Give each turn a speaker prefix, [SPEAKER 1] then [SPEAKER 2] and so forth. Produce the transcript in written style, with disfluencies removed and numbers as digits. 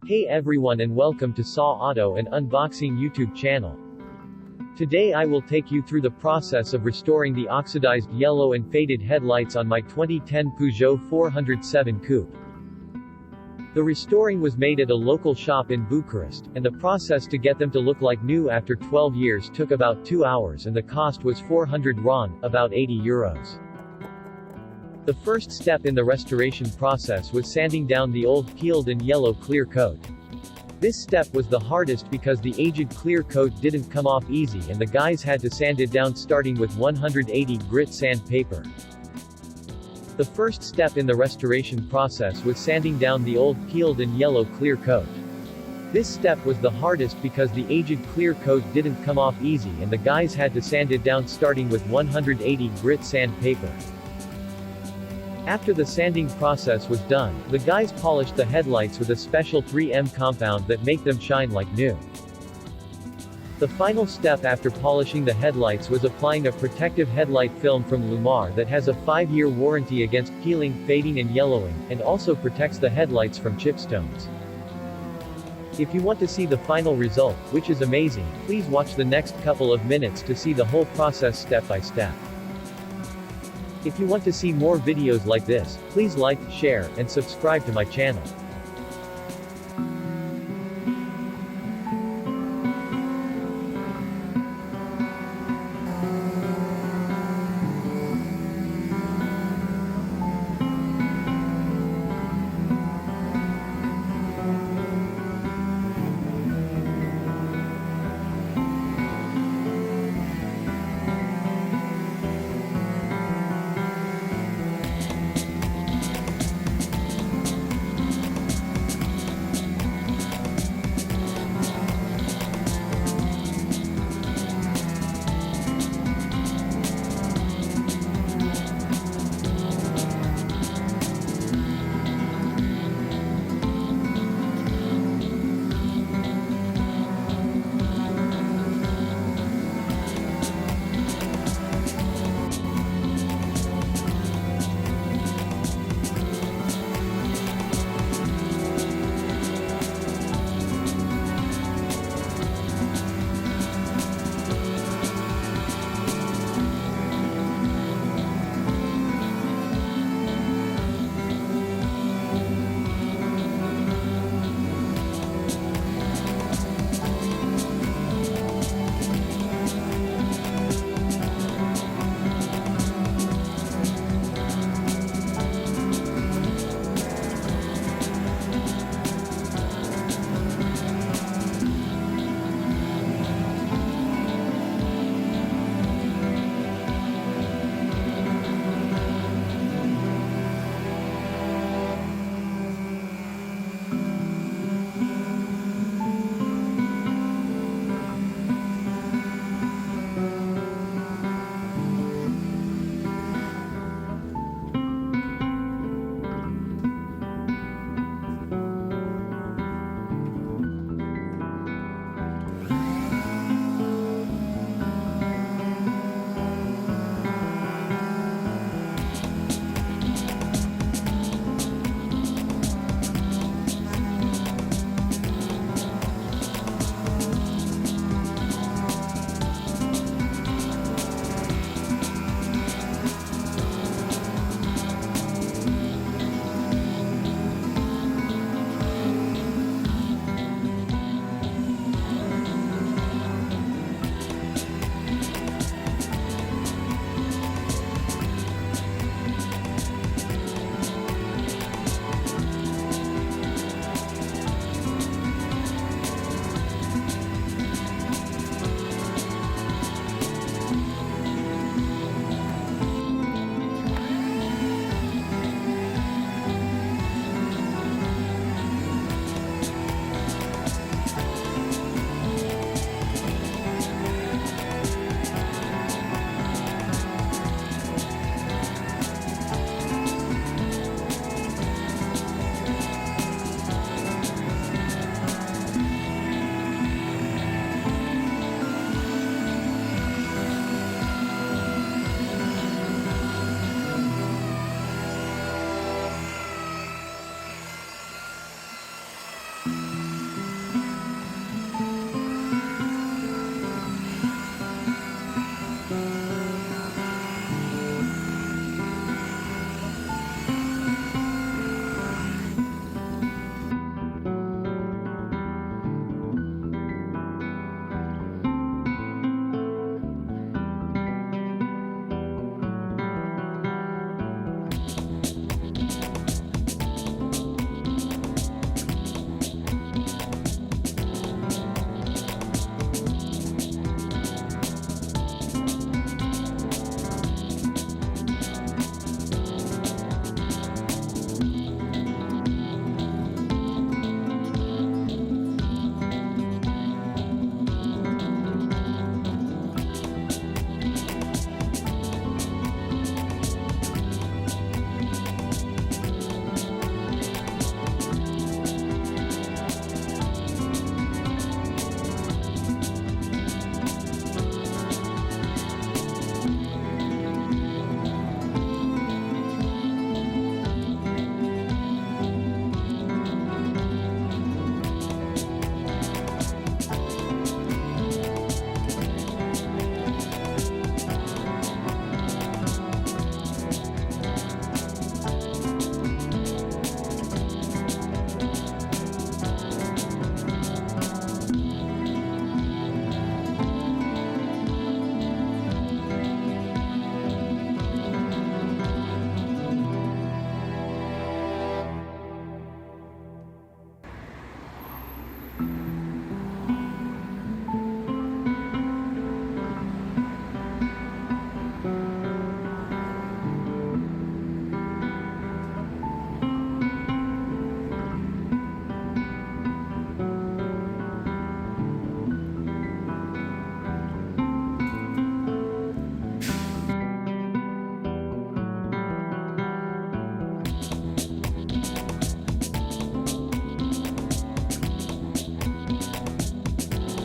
[SPEAKER 1] Hey everyone and welcome to Saw Auto and Unboxing YouTube channel. Today I will take you through the process of restoring the oxidized yellow and faded headlights on my 2010 Peugeot 407 Coupe. The restoring was made at a local shop in Bucharest, and the process to get them to look like new after 12 years took about 2 hours and the cost was 400 RON, about 80 euros. The first step in the restoration process was sanding down the old peeled and yellow clear coat. This step was the hardest because the aged clear coat didn't come off easy and the guys had to sand it down starting with 180 grit sandpaper. The first step in the restoration process was sanding down the old peeled and yellow clear coat. This step was the hardest because the aged clear coat didn't come off easy and the guys had to sand it down starting with 180 grit sandpaper. After the sanding process was done, the guys polished the headlights with a special 3M compound that make them shine like new. The final step after polishing the headlights was applying a protective headlight film from Llumar that has a 5-year warranty against peeling, fading and yellowing, and also protects the headlights from chipstones. If you want to see the final result, which is amazing, please watch the next couple of minutes to see the whole process step by step. If you want to see more videos like this, please like, share, and subscribe to my channel.